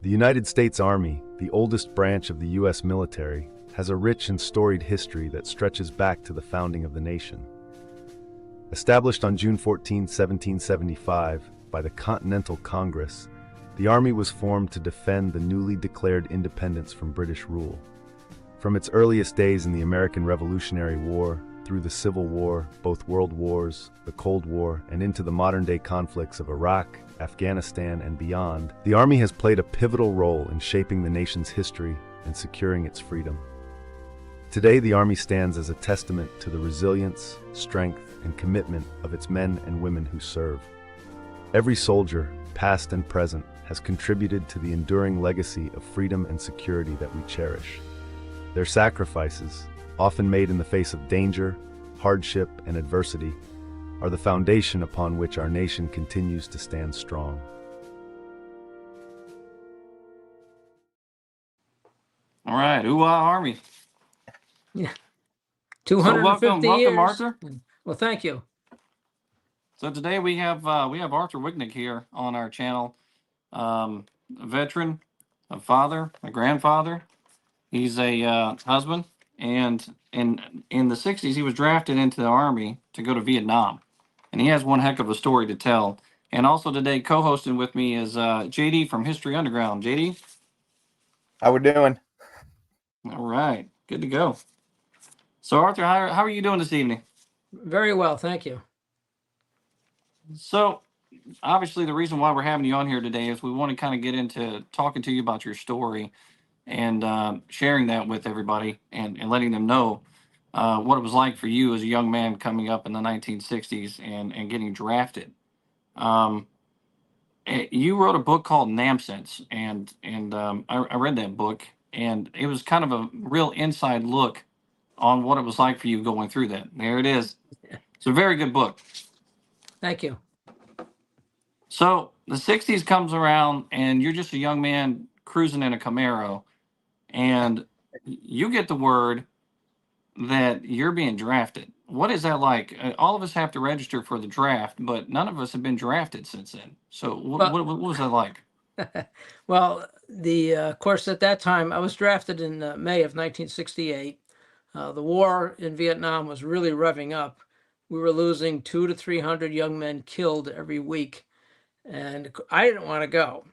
The United States Army, the oldest branch of the U.S. military, has a rich and storied history that stretches back to the founding of the nation. Established on June 14, 1775, by the Continental Congress, the Army was formed to defend the newly declared independence from British rule. From its earliest days in the American Revolutionary War, through the Civil War, both World Wars, the Cold War, and into the modern-day conflicts of Iraq, Afghanistan, and beyond, the Army has played a pivotal role in shaping the nation's history and securing its freedom. Today, the Army stands as a testament to the resilience, strength, and commitment of its men and women who serve. Every soldier, past and present, has contributed to the enduring legacy of freedom and security that we cherish. Their sacrifices, often made in the face of danger, hardship, and adversity, are the foundation upon which our nation continues to stand strong. All right, Army. Yeah, So 250 welcome, years. Arthur. Well, thank you. So today we have Arthur Wiknik here on our channel, a veteran, a father, a grandfather. He's a husband, and in the '60s he was drafted into the Army to go to Vietnam, and he has one heck of a story to tell. And also today, co-hosting with me is JD from History Underground. JD, how we doing? All right, good to go. So Arthur, how are you doing this evening? Very well, thank you. So obviously the reason why we're having you on here today is we want to kind of get into talking to you about your story and sharing that with everybody and letting them know what it was like for you as a young man coming up in the 1960s and getting drafted. You wrote a book called Namsense, and I read that book, and it was kind of a real inside look on what it was like for you going through that. There it is. It's a very good book. Thank you. So the '60s comes around, and you're just a young man cruising in a Camaro, and you get the word that you're being drafted. What is that like? All of us have to register for the draft, but none of us have been drafted since then. So what was that like? Well, of course, at that time, I was drafted in May of 1968. The war in Vietnam was really revving up. We were losing 200 to 300 young men killed every week, and I didn't want to go.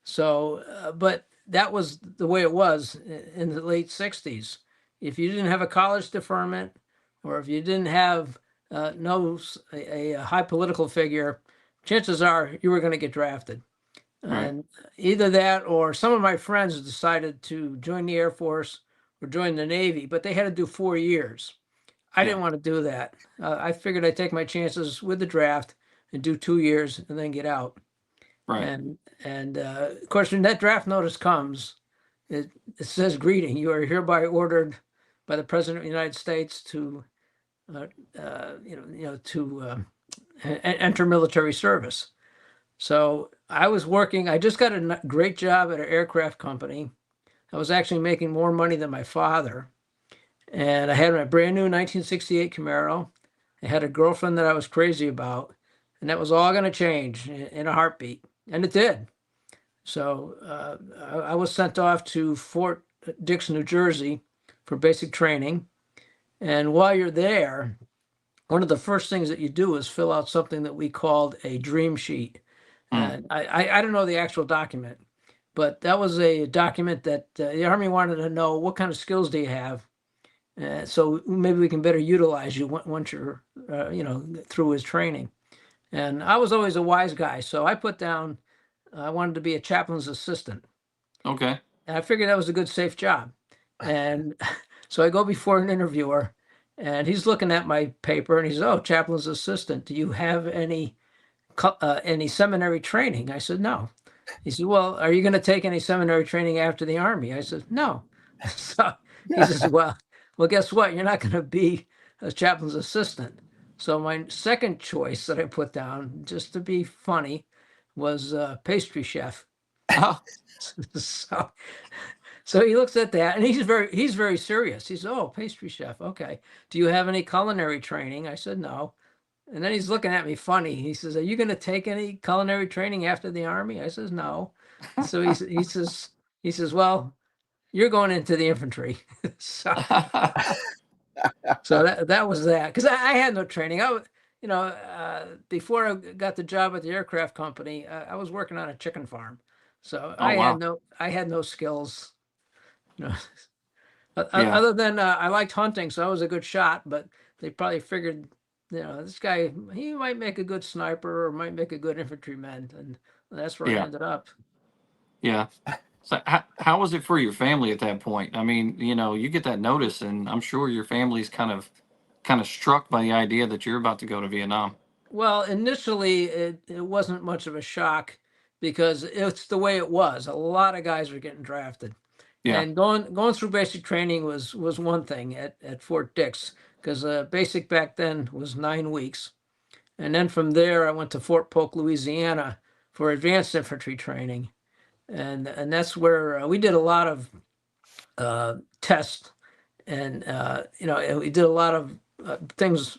So, but that was the way it was in the late '60s. If you didn't have a college deferment, or if you didn't have a high political figure, chances are you were going to get drafted. Right. And either that, or some of my friends decided to join the Air Force or join the Navy, but they had to do 4 years. I didn't want to do that. I figured I'd take my chances with the draft and do 2 years and then get out. Right. And of course, when that draft notice comes, it says, "Greeting, you are hereby ordered by the President of the United States to, enter military service." So I was working. I just got a great job at an aircraft company. I was actually making more money than my father, and I had my brand new 1968 Camaro. I had a girlfriend that I was crazy about, and that was all going to change in a heartbeat, and it did. So I was sent off to Fort Dix, New Jersey for basic training. And while you're there, one of the first things that you do is fill out something that we called a dream sheet. And I don't know the actual document, but that was a document that the Army wanted to know what kind of skills do you have. So maybe we can better utilize you once you're, through his training. And I was always a wise guy, so I put down I wanted to be a chaplain's assistant. Okay. And I figured that was a good, safe job. And so I go before an interviewer, and he's looking at my paper, and he says, "Oh, chaplain's assistant. Do you have any seminary training?" I said, "No." He said, "Well, are you going to take any seminary training after the Army?" I said, "No." So he says, well, guess what? You're not going to be a chaplain's assistant. So my second choice that I put down, just to be funny, was pastry chef. Oh. So he looks at that, and he's very serious. He says, "Oh, pastry chef. Okay. Do you have any culinary training?" I said, "No." And then he's looking at me funny. He says, "Are you going to take any culinary training after the Army?" I says, "No." So he says, well, you're going into the infantry. so that was that, because I had no training. Before I got the job at the aircraft company, I was working on a chicken farm, so Oh, wow. I had no skills. You know, Yeah. other than I liked hunting, so I was a good shot. But they probably figured, this guy, he might make a good sniper or might make a good infantryman, and that's where I Yeah. ended up. Yeah. So how was it for your family at that point? I mean, you get that notice, and I'm sure your family's kind of struck by the idea that you're about to go to Vietnam. Well, initially it wasn't much of a shock because it's the way it was. A lot of guys were getting drafted. Yeah. And going through basic training was one thing at Fort Dix, because basic back then was 9 weeks. And then from there I went to Fort Polk, Louisiana for advanced infantry training. And that's where we did a lot of tests, and we did a lot of things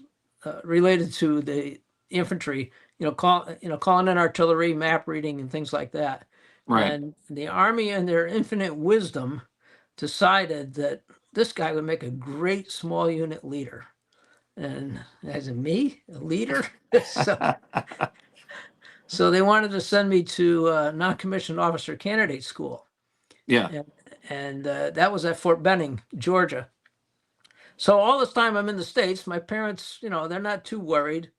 related to the infantry, calling in artillery, map reading, and things like that. Right. And the Army, in their infinite wisdom, decided that this guy would make a great small unit leader. And as a me, a leader, so they wanted to send me to non-commissioned officer candidate school. Yeah. And that was at Fort Benning, Georgia. So all this time I'm in the States, my parents, they're not too worried.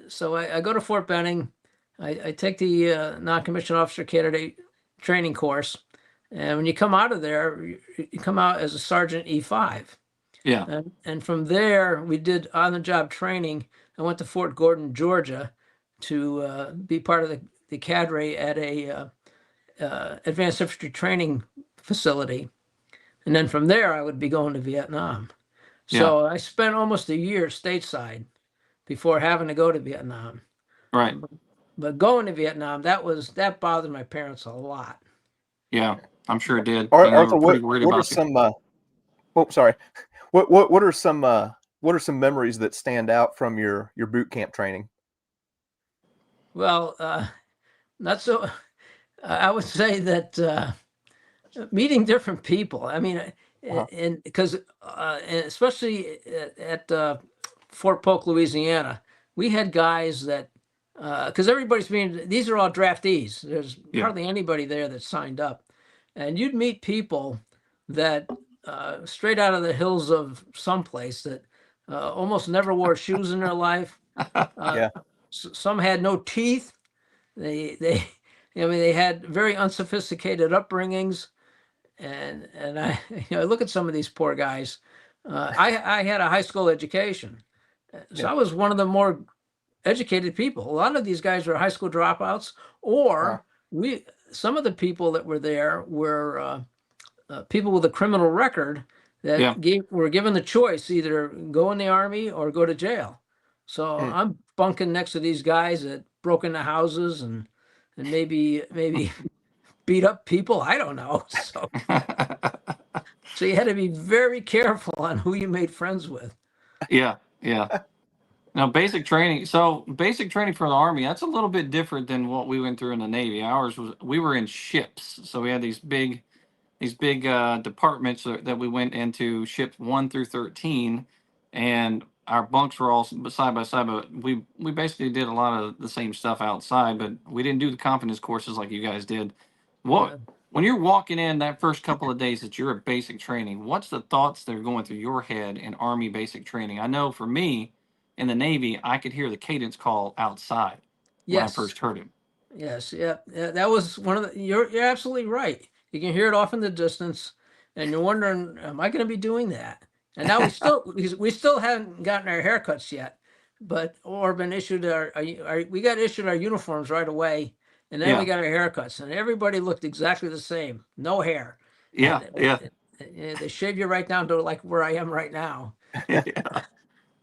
So I go to Fort Benning. I take the non-commissioned officer candidate training course. And when you come out of there, you come out as a sergeant E5. Yeah. And from there, we did on-the-job training. I went to Fort Gordon, Georgia, to be part of the cadre at a advanced infantry training facility. And then from there, I would be going to Vietnam. So I spent almost a year stateside before having to go to Vietnam. Right. But going to Vietnam, that bothered my parents a lot. Yeah, I'm sure it did. Arthur, were pretty worried what are about you. some? Oh, sorry. What are some memories that stand out from your boot camp training? Well, not so. I would say that meeting different people. I mean, and because especially at Fort Polk, Louisiana, we had guys that because these are all draftees. There's hardly anybody there that signed up, and you'd meet people that straight out of the hills of someplace that almost never wore shoes in their life. Some had no teeth. They had very unsophisticated upbringings, and I I look at some of these poor guys. I had a high school education, so I was one of the more educated people. A lot of these guys were high school dropouts, or some of the people that were there were people with a criminal record that were given the choice, either go in the Army or go to jail. So I'm bunking next to these guys that broke into houses and maybe beat up people. I don't know. So you had to be very careful on who you made friends with. Yeah. Now, basic training. So basic training for the Army, that's a little bit different than what we went through in the Navy. We were in ships. So we had these big departments that we went into, ships 1 through 13, and our bunks were all side by side, but we basically did a lot of the same stuff outside, but we didn't do the confidence courses like you guys did. When you're walking in that first couple of days that you're at basic training, what's the thoughts that are going through your head in Army basic training? I know for me, in the Navy, I could hear the cadence call outside when I first heard it. Yes, yeah, that was one of the. You're absolutely right. You can hear it off in the distance, and you're wondering, am I going to be doing that? And now we still haven't gotten our haircuts yet, or been issued we got issued our uniforms right away, and then we got our haircuts, and everybody looked exactly the same, no hair. They shave you right down to like where I am right now.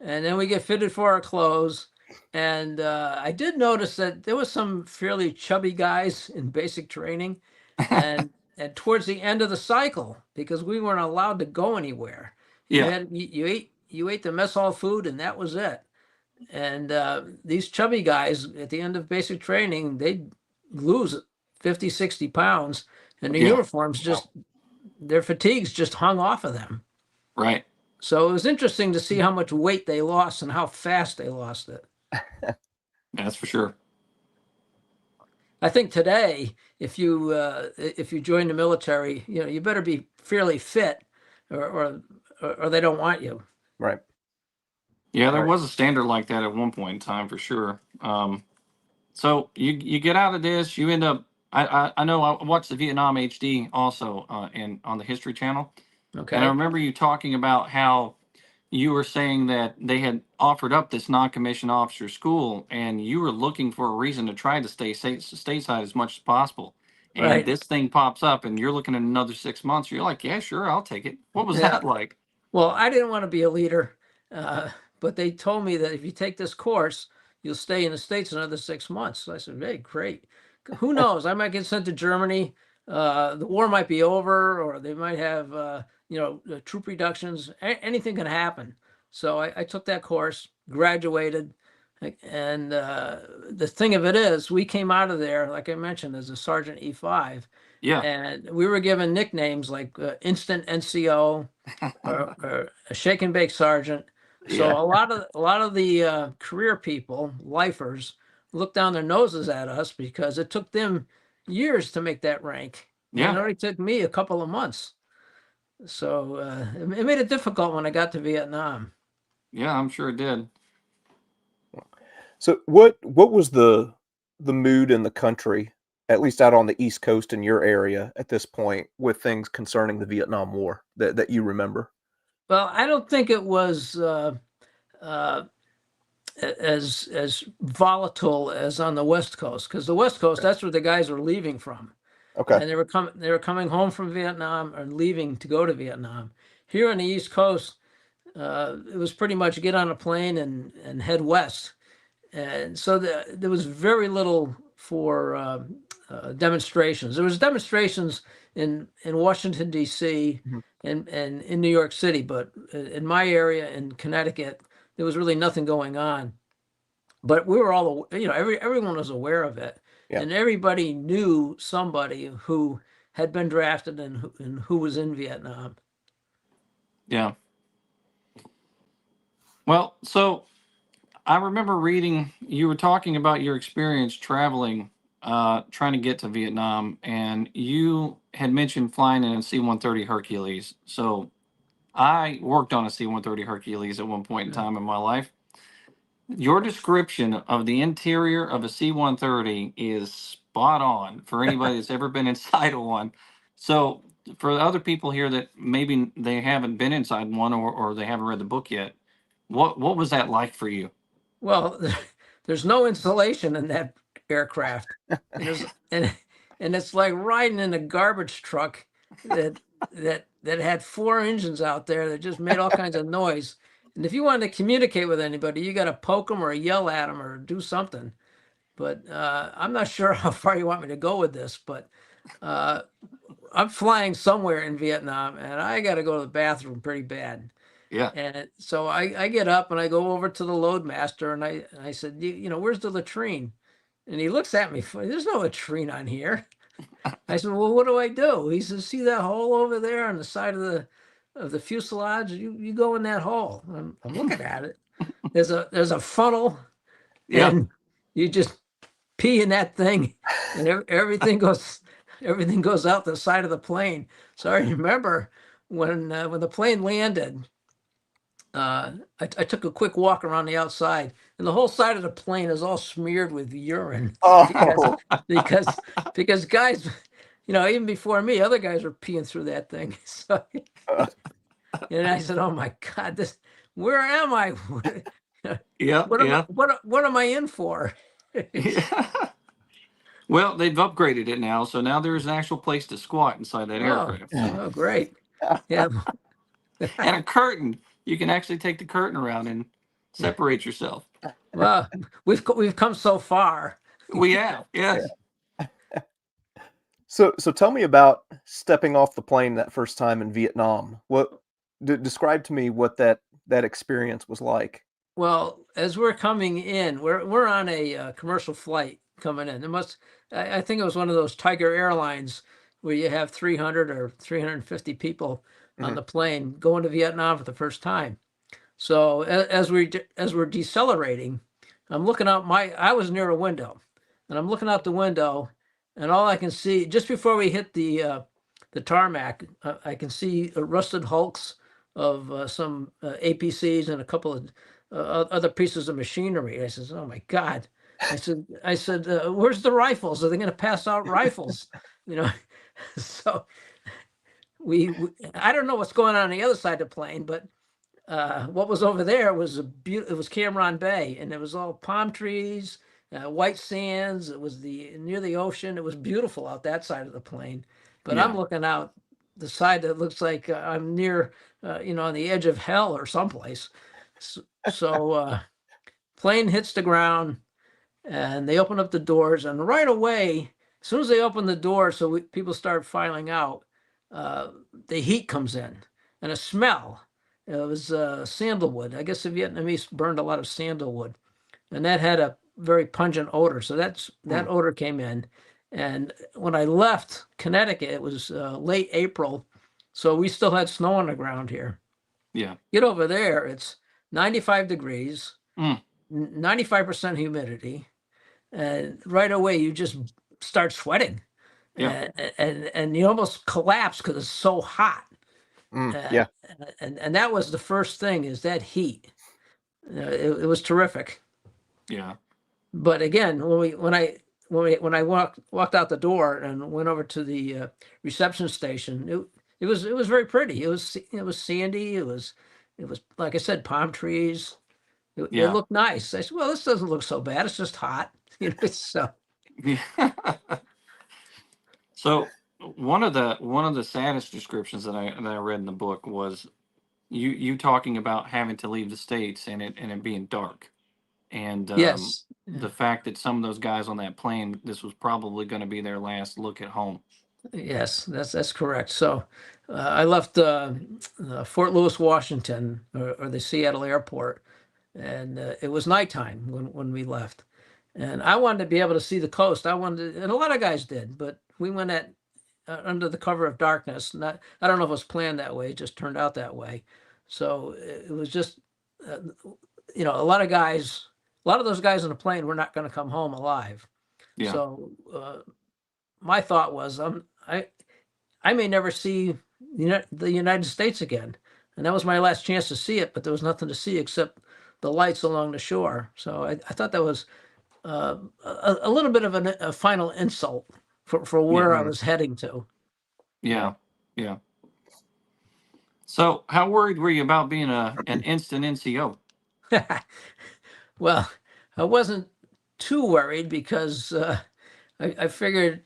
And then we get fitted for our clothes. And I did notice that there was some fairly chubby guys in basic training, and towards the end of the cycle, because we weren't allowed to go anywhere. You ate the mess hall food, and that was it. And these chubby guys at the end of basic training, they'd lose 50, 60 pounds, and the Yeah. uniforms just, their fatigues just hung off of them. Right. So it was interesting to see how much weight they lost and how fast they lost it. That's for sure. I think today, if you join the military, you better be fairly fit, or they don't want you. Right. Yeah, there Right. was a standard like that at one point in time for sure. So you get out of this, you end up. I know I watched the Vietnam HD also on the History Channel, and I Okay. remember you talking about how you were saying that they had offered up this non-commissioned officer school, and you were looking for a reason to try to stay stateside as much as possible. And Right. this thing pops up, and you're looking at another 6 months. You're like, yeah, sure, I'll take it. What was Yeah. that like? Well, I didn't want to be a leader, but they told me that if you take this course, you'll stay in the States another 6 months. So I said, hey, great. Who knows? I might get sent to Germany. The war might be over, or they might have, troop reductions. Anything can happen. So I took that course, graduated. And the thing of it is, we came out of there, like I mentioned, as a Sergeant E5. Yeah, And we were given nicknames like Instant NCO or a Shake and Bake Sergeant. So yeah, a lot of the career people, lifers, looked down their noses at us because it took them years to make that rank. And yeah. it only took me a couple of months. So it made it difficult when I got to Vietnam. Yeah, I'm sure it did. So what was the mood in the country, at least out on the East Coast in your area at this point, with things concerning the Vietnam War that you remember? Well, I don't think it was as volatile as on the West Coast, because the West Coast, that's where the guys were leaving from. Okay. And they were coming home from Vietnam or leaving to go to Vietnam. Here on the East Coast, it was pretty much get on a plane and head west. And so there was very little for demonstrations. There was demonstrations in Washington, D.C. Mhm. and in New York City, but in my area in Connecticut, there was really nothing going on. But we were all, everyone was aware of it. Yeah. And everybody knew somebody who had been drafted and who was in Vietnam. Yeah. Well, so I remember reading you were talking about your experience traveling, trying to get to Vietnam, and you had mentioned flying in a C-130 Hercules. So I worked on a C-130 Hercules at one point in time in my life. Your description of the interior of a C-130 is spot on for anybody that's ever been inside of one. So for the other people here that maybe they haven't been inside one or they haven't read the book yet, what was that like for you? Well, there's no insulation in that aircraft, and it's like riding in a garbage truck that had four engines out there that just made all kinds of noise. And if you wanted to communicate with anybody, you got to poke them or yell at them or do something. But I'm not sure how far you want me to go with this, but I'm flying somewhere in Vietnam, and I got to go to the bathroom pretty bad. Yeah. And so I get up and I go over to the loadmaster and I said, where's the latrine? And he looks at me, there's no latrine on here. I said, well, what do I do? He says, see that hole over there on the side of the fuselage? You go in that hole. I'm looking at it. There's a funnel, Yeah. and you just pee in that thing, and everything goes out the side of the plane. So I remember when the plane landed, I took a quick walk around the outside, and the whole side of the plane is all smeared with urine Oh, because guys, even before me, other guys were peeing through that thing. So, and I said, "Oh my God, where am I? Yeah. Yeah. What am I in for?" Yeah. Well, they've upgraded it now, so now there's an actual place to squat inside that aircraft. Oh, great. Yeah. And a curtain. You can actually take the curtain around and separate yourself. Well, we've come so far. We have, yes. so tell me about stepping off the plane that first time in Vietnam. Describe to me what that experience was like. Well, as we're coming in, we're on a commercial flight coming in. I think it was one of those Tiger Airlines where you have 300 or 350 people on the plane going to Vietnam for the first time. So as we're decelerating, I'm looking out I was near a window, and I'm looking out the window, and all I can see just before we hit the tarmac, I can see rusted hulks of some APCs and a couple of other pieces of machinery. I says, "Oh my God!" I said, "Where's the rifles? Are they going to pass out rifles?" You know, so I don't know what's going on the other side of the plane, but what was over there was it was Cameron Bay, and it was all palm trees, white sands. It was near the ocean. It was beautiful out that side of the plane. But I'm looking out the side that looks like I'm near, on the edge of hell or someplace. So plane hits the ground, and they open up the doors, and right away, as soon as they open the door, so people start filing out, the heat comes in and a smell. It was sandalwood. I guess the Vietnamese burned a lot of sandalwood, and that had a very pungent odor. So that odor came in. And when I left Connecticut, it was late April, so we still had snow on the ground here. Yeah. Get over there, it's 95 degrees, 95% humidity, and right away you just start sweating. Yeah. And you almost collapse because it's so hot. Yeah. And that was the first thing, is that heat. It was terrific. Yeah. But again, when I walked out the door and went over to the reception station, it was very pretty. It was sandy. It was like I said, palm trees. It looked nice. I said, well, this doesn't look so bad. It's just hot. So. Yeah. So one of the saddest descriptions that I read in the book was you talking about having to leave the States and it being dark, and Yes, the fact that some of those guys on that plane, this was probably going to be their last look at home. yes, that's correct. So I left Fort Lewis, Washington, or the Seattle airport, and it was nighttime when we left. And I wanted to be able to see the coast. And a lot of guys did, but we went under the cover of darkness. I don't know if it was planned that way; it just turned out that way. So it was just, a lot of those guys on the plane were not going to come home alive. Yeah. So my thought was, I may never see the United States again, and that was my last chance to see it. But there was nothing to see except the lights along the shore. So I thought that was a little bit of a final insult for where I was heading to. Yeah. Yeah. So how worried were you about being an instant NCO? Well, I wasn't too worried because I figured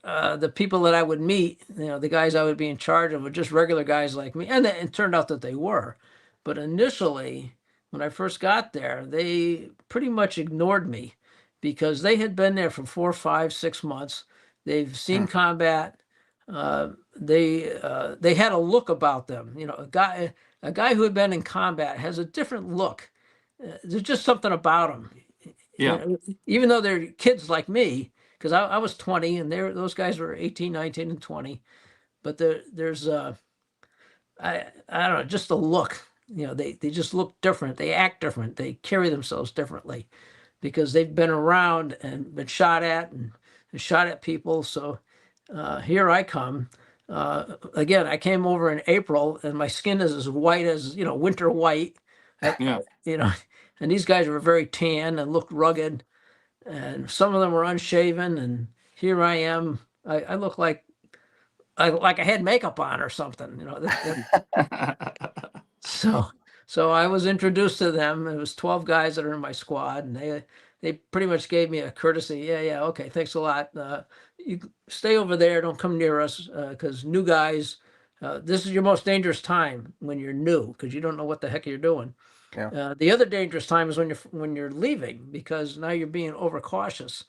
the people that I would meet, the guys I would be in charge of, were just regular guys like me, and it turned out that they were. But initially, when I first got there, they pretty much ignored me because they had been there for 4, 5, 6 months. They've seen combat. They had a look about them. A guy who had been in combat has a different look. There's just something about them. Yeah. Even though they're kids like me, because I was 20 and those guys were 18, 19, and 20. But there's I don't know, just a look. They just look different. They act different. They carry themselves differently because they've been around and been shot at and shot at people. So here I come. Again, I came over in April and my skin is as white as, winter white. Yeah. And these guys were very tan and looked rugged, and some of them were unshaven. And here I am. I look like I had makeup on or something. So I was introduced to them. It was 12 guys that are in my squad, and they pretty much gave me a courtesy. Yeah, okay, thanks a lot. You stay over there. Don't come near us because new guys. This is your most dangerous time when you're new because you don't know what the heck you're doing. Yeah. The other dangerous time is when you're leaving because now you're being overcautious.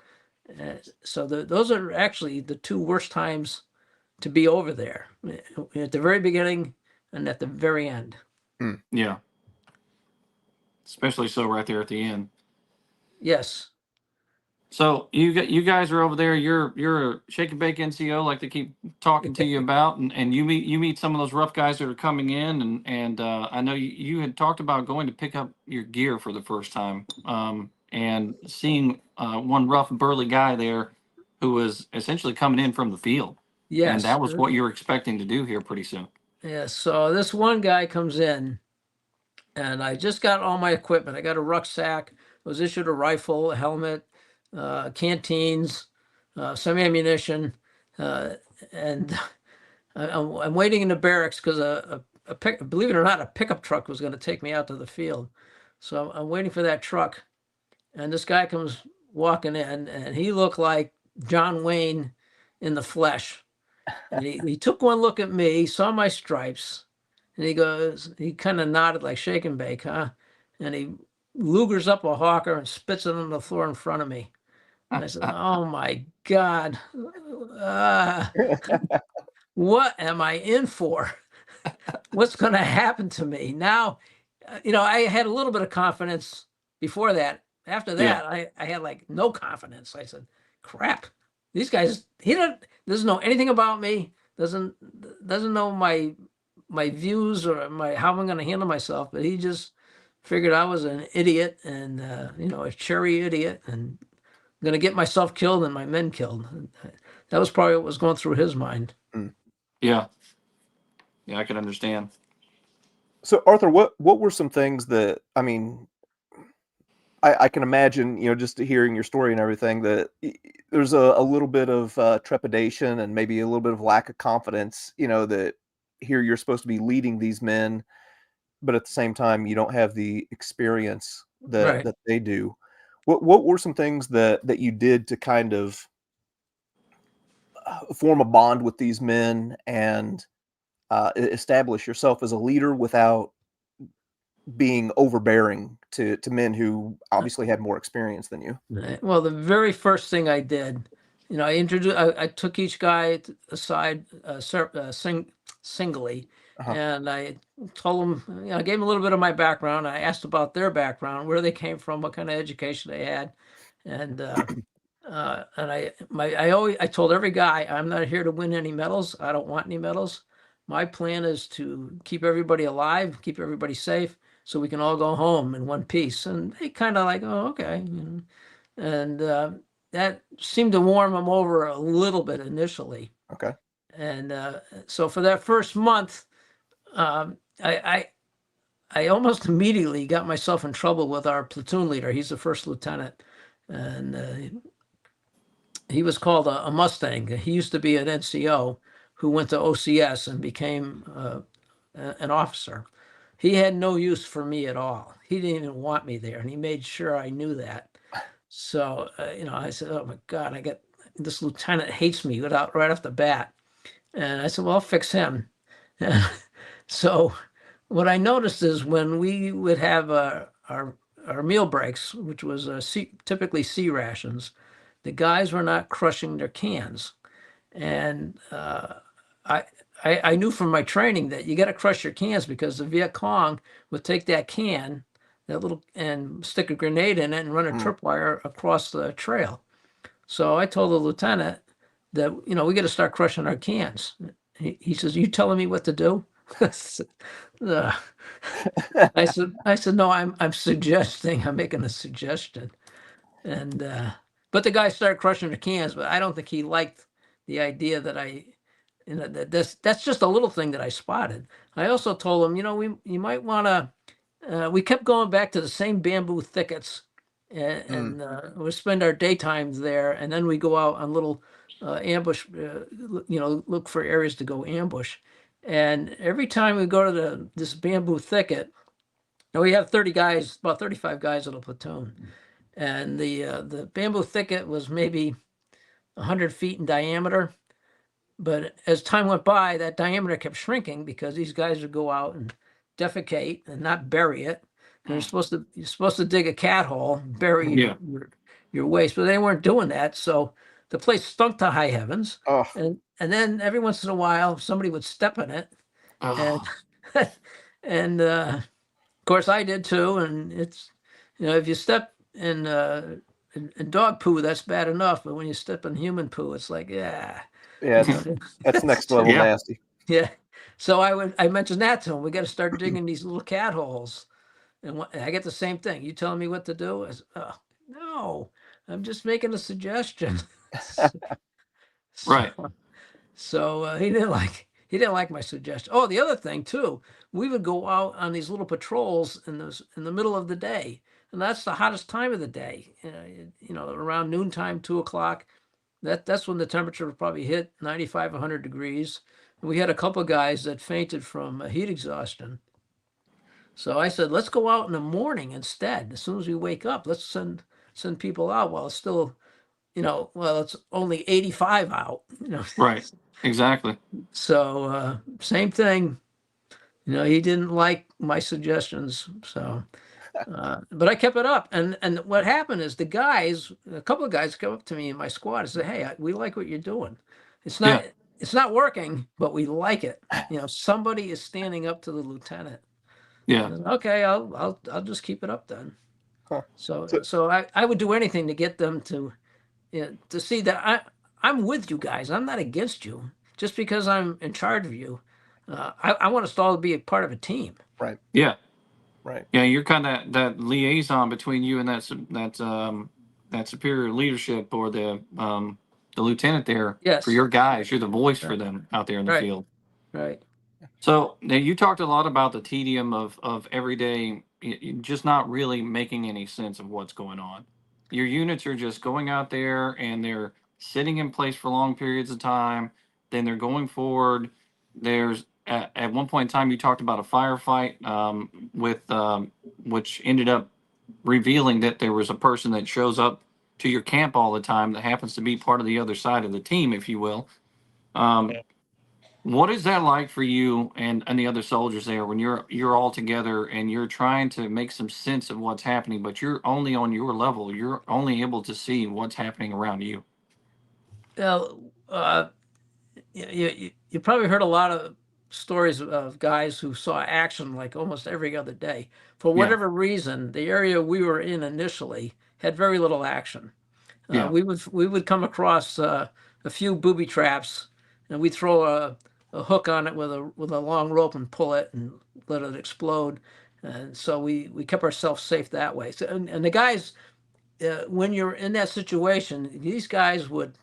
So those are actually the two worst times to be over there, at the very beginning and at the very end. Yeah. Especially so right there at the end. Yes. So you guys are over there. You're a shake and bake NCO, like they keep talking to you about, and you meet some of those rough guys that are coming in, and I know you had talked about going to pick up your gear for the first time, and seeing one rough burly guy there who was essentially coming in from the field, and Yes. that was what you were expecting to do here pretty soon. Yeah. So this one guy comes in, and I just got all my equipment. I got a rucksack, was issued a rifle, a helmet, canteens, some ammunition, and I'm waiting in the barracks because believe it or not, a pickup truck was going to take me out to the field. So I'm waiting for that truck, and this guy comes walking in, and he looked like John Wayne in the flesh. And he took one look at me, saw my stripes, and he kind of nodded like shake and bake, huh? And he lugers up a hawker and spits it on the floor in front of me. And I said, oh my God, what am I in for? What's going to happen to me? Now, I had a little bit of confidence before that. After that, I had like no confidence. I said, crap, these guys, doesn't know anything about me, doesn't know my views or how I'm going to handle myself, but he just figured I was an idiot and, a cherry idiot and going to get myself killed and my men killed. That was probably what was going through his mind. Yeah. Yeah, I can understand. So Arthur, what were some things that, I mean, I can imagine, just hearing your story and everything, that there's a little bit of trepidation and maybe a little bit of lack of confidence, that here you're supposed to be leading these men, but at the same time, you don't have the experience that they do. What were some things that you did to kind of form a bond with these men and establish yourself as a leader without being overbearing to men who obviously had more experience than you? Well, the very first thing I did, I took each guy aside singly, and I told them, I gave them a little bit of my background. I asked about their background, where they came from, what kind of education they had, and I told every guy, I'm not here to win any medals. I don't want any medals. My plan is to keep everybody alive, keep everybody safe, so we can all go home in one piece. And they kind of like, oh, okay. And that seemed to warm them over a little bit initially. Okay. And so for that first month, I almost immediately got myself in trouble with our platoon leader. He's the first lieutenant. And he was called a Mustang. He used to be an NCO who went to OCS and became an officer. He had no use for me at all. He didn't even want me there, and he made sure I knew that. So, I said, oh my God, this lieutenant hates me right off the bat. And I said, well, I'll fix him. So what I noticed is when we would have our meal breaks, which was typically C rations, the guys were not crushing their cans. And I knew from my training that you got to crush your cans, because the Viet Cong would take that can, and stick a grenade in it and run a tripwire across the trail. So I told the lieutenant that, we got to start crushing our cans. He says, "You telling me what to do?" I said, "No, I'm suggesting. I'm making a suggestion." And but the guy started crushing the cans, but I don't think he liked the idea that that's just a little thing that I spotted. I also told him, you might want to. We kept going back to the same bamboo thickets, and we spend our daytimes there, and then we go out on little ambush. Look for areas to go ambush. And every time we go to this bamboo thicket, now we have 30 guys, about 35 guys in a platoon, and the bamboo thicket was maybe 100 feet in diameter. But as time went by, that diameter kept shrinking, because these guys would go out and defecate and not bury it. And you're supposed to dig a cat hole, bury your waste, but they weren't doing that. So the place stunk to high heavens. Oh. And then every once in a while, somebody would step in it. Oh. And of course I did too. And it's, if you step in and dog poo, that's bad enough, but when you step in human poo, it's like, yeah. Yeah, that's next level Yeah. nasty. Yeah. So I mentioned that to him. We got to start digging these little cat holes. And I get the same thing. You telling me what to do? I said, oh, no, I'm just making a suggestion. Right. So he didn't like my suggestion. Oh, the other thing too, we would go out on these little patrols in the middle of the day, and that's the hottest time of the day. Around noontime, 2 o'clock. That's when the temperature would probably hit 95, 100 degrees. And we had a couple of guys that fainted from heat exhaustion. So I said, let's go out in the morning instead. As soon as we wake up, let's send people out while it's still, it's only 85 out. Right. Exactly. So same thing. He didn't like my suggestions. So, but I kept it up. And what happened is a couple of guys come up to me in my squad and say, "Hey, we like what you're doing. It's not Yeah. it's not working, but we like it. Somebody is standing up to the lieutenant." Yeah. Okay, I'll just keep it up then. Huh. So I would do anything to get them to see that I'm with you guys. I'm not against you. Just because I'm in charge of you, I want us all to be a part of a team. Right. Yeah. Right. Yeah. You're kind of that liaison between you and that superior leadership or the lieutenant there. Yes. For your guys. You're the voice for them out there in the Right. field. Right. So now you talked a lot about the tedium of everyday, just not really making any sense of what's going on. Your units are just going out there and they're sitting in place for long periods of time. Then they're going forward. There's at one point in time you talked about a firefight with which ended up revealing that there was a person that shows up to your camp all the time that happens to be part of the other side of the team, if you will. What is that like for you and the other soldiers there when you're all together and you're trying to make some sense of what's happening, but you're only on your level. You're only able to see what's happening around you. Well, you probably heard a lot of stories of guys who saw action like almost every other day. For whatever reason, the area we were in initially had very little action. Yeah. We would come across a few booby traps, and we'd throw a hook on it with a long rope and pull it and let it explode. And so we kept ourselves safe that way. So and the guys, when you're in that situation, these guys would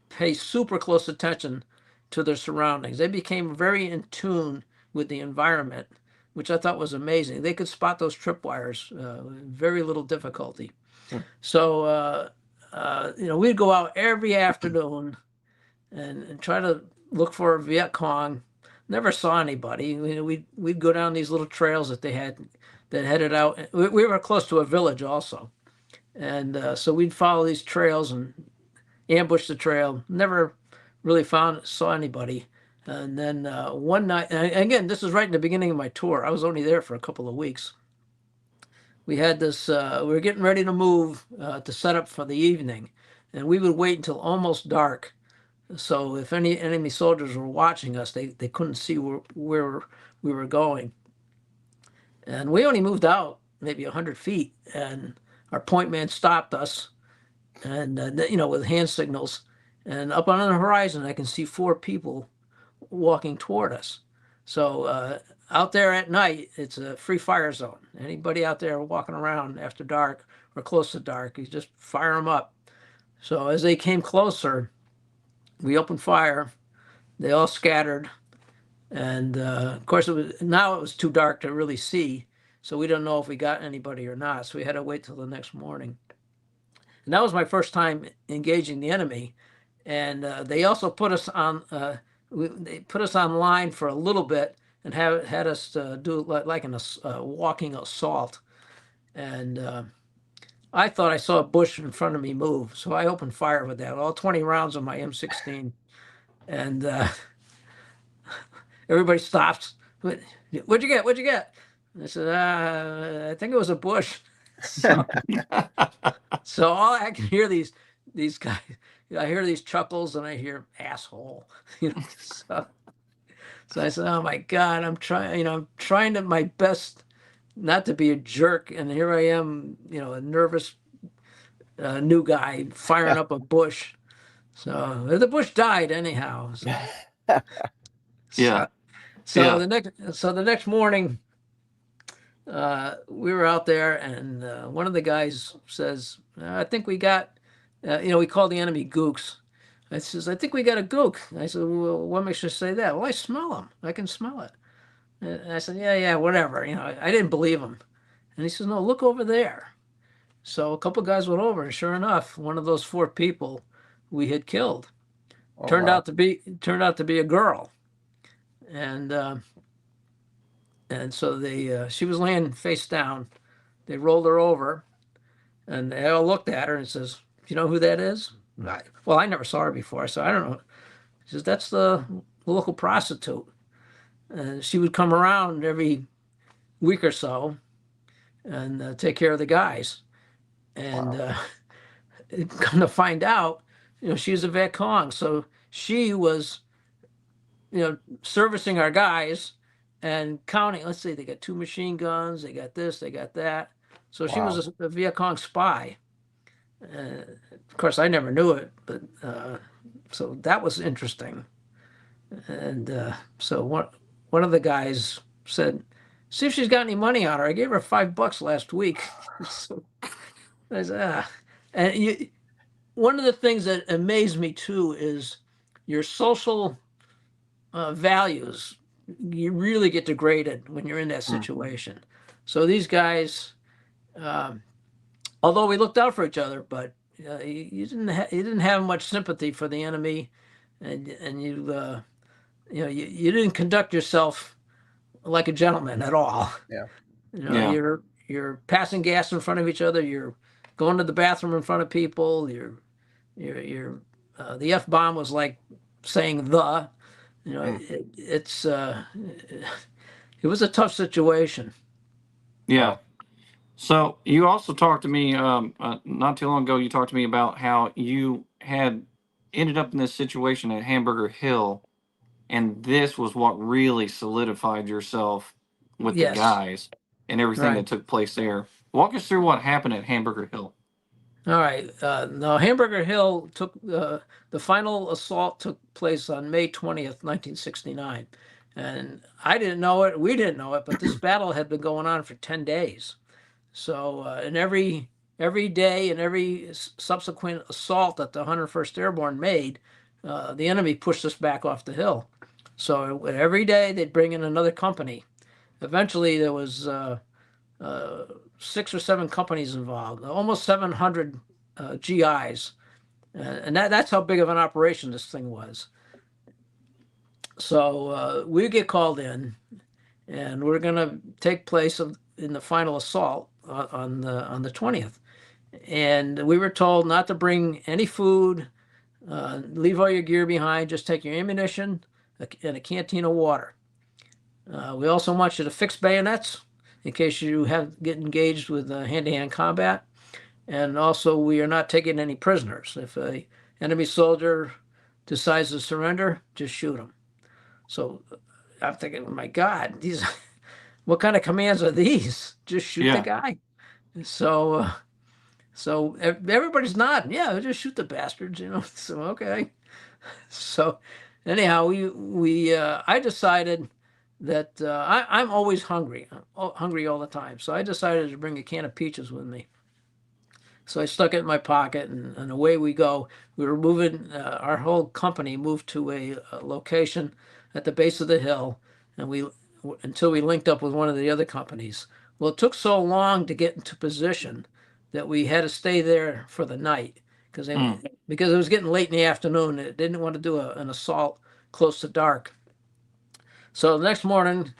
pay super close attention to their surroundings. They became very in tune with the environment, which I thought was amazing. They could spot those tripwires with very little difficulty. So we'd go out every afternoon and try to look for a Viet Cong. Never saw anybody. We'd go down these little trails that they had that headed out. We were close to a village also, and so we'd follow these trails and ambush the trail. Never really saw anybody. And then one night, and again, this is right in the beginning of my tour. I was only there for a couple of weeks. We had this. We were getting ready to move to set up for the evening, and we would wait until almost dark. So if any enemy soldiers were watching us, they couldn't see where we were going. And we only moved out maybe 100 feet, and our point man stopped us, and with hand signals. And up on the horizon, I can see 4 people walking toward us. So out there at night, it's a free fire zone. Anybody out there walking around after dark or close to dark, you just fire them up. So as they came closer, we opened fire. They all scattered, and of course it was too dark to really see, so we don't know if we got anybody or not. So we had to wait till the next morning. And that was my first time engaging the enemy. And they also put us on. They put us on line for a little bit and had us do like a walking assault. And I thought I saw a bush in front of me move, so I opened fire with that, all 20 rounds of my M16. And everybody stopped. What'd you get? What'd you get? And I said, I think it was a bush. So all I can hear these guys, I hear these chuckles and I hear asshole. So I said, oh my God, I'm trying to my best not to be a jerk, and here I am, a nervous new guy firing up a bush. So the bush died anyhow. So, Yeah. so Yeah. the next morning, we were out there, and one of the guys says, "I think we got," we call the enemy gooks. I says, "I think we got a gook." I said, "Well, what makes you say that?" "Well, I smell him. I can smell it." And I said, "Yeah, whatever." I didn't believe him. And he says, "No, look over there." So a couple guys went over, and sure enough, one of those 4 people we had killed Oh, turned wow. out to be a girl, and so she was laying face down. They rolled her over, and they all looked at her and says, "Do you know who that is?" Well, I never saw her before, so I don't know. He says, "That's the local prostitute." And she would come around every week or so and take care of the guys. And come to find out, she was a Viet Cong, so she was, servicing our guys and counting. Let's see, they got 2 machine guns, they got this, they got that. So she Wow. was a Viet Cong spy. Of course, I never knew it, but so that was interesting. And so one of the guys said, "See if she's got any money on her. I gave her $5 last week." So I said, "Ah." And one of the things that amazed me too is your social values. You really get degraded when you're in that situation. So these guys, although we looked out for each other, but you didn't have much sympathy for the enemy, and you didn't conduct yourself like a gentleman at all. Yeah. Yeah. You're passing gas in front of each other. You're going to the bathroom in front of people. You're the F-bomb was like saying the. It was a tough situation. Yeah. So you also talked to me not too long ago. You talked to me about how you had ended up in this situation at Hamburger Hill, and this was what really solidified yourself with the Yes, guys and everything right. that took place there. Walk us through what happened at Hamburger Hill. All right. Now, Hamburger Hill the final assault took place on May 20th, 1969. And I didn't know it, we didn't know it, but this battle had been going on for 10 days. So, and every day and every subsequent assault that the 101st Airborne made, the enemy pushed us back off the hill. So every day they'd bring in another company. Eventually there was 6 or 7 companies involved, almost 700 GIs. And that's how big of an operation this thing was. So we get called in, and we're going to take place in the final assault on the 20th. And we were told not to bring any food, leave all your gear behind, just take your ammunition and a canteen of water. We also want you to fix bayonets in case you get engaged with hand-to-hand combat. And also, we are not taking any prisoners. If an enemy soldier decides to surrender, just shoot him. So I'm thinking, oh my God, what kind of commands are these? Just shoot the guy. So everybody's nodding. Yeah, just shoot the bastards, So okay. So anyhow, I decided that I'm always hungry. I'm hungry all the time. So I decided to bring a can of peaches with me. So I stuck it in my pocket, and away we go. We were moving, our whole company moved to a location at the base of the hill, and until we linked up with one of the other companies. Well, it took so long to get into position that we had to stay there for the night because it was getting late in the afternoon. They didn't want to do an assault close to dark. So the next morning,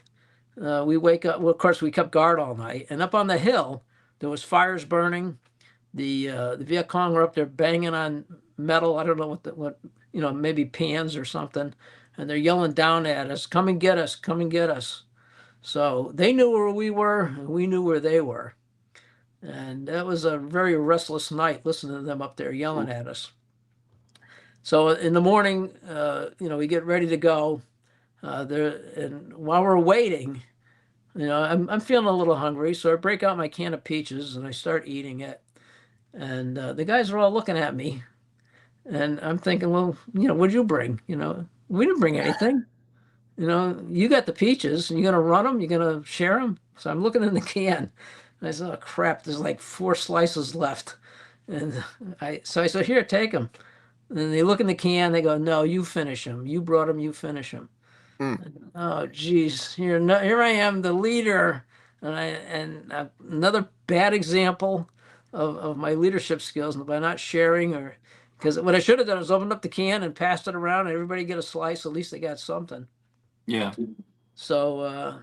we wake up. Well, of course, we kept guard all night, and up on the hill, there was fires burning. The Viet Cong were up there banging on metal. I don't know what maybe pans or something, and they're yelling down at us, "Come and get us! Come and get us!" So they knew where we were, and we knew where they were, and that was a very restless night listening to them up there yelling at us. So in the morning, we get ready to go. And while we're waiting, I'm feeling a little hungry, so I break out my can of peaches and I start eating it. And the guys are all looking at me, and I'm thinking, well, what'd you bring? We didn't bring anything. You got the peaches. You gonna run them? You gonna share them? So I'm looking in the can. And I said, oh crap, there's like 4 slices left. And I said, here, take them. And they look in the can. They go, no, you finish them. You brought them. You finish them. Mm. Oh, geez, here I am, the leader, and another bad example of my leadership skills by not sharing, or because what I should have done is opened up the can and passed it around, and everybody get a slice. At least they got something. Yeah. So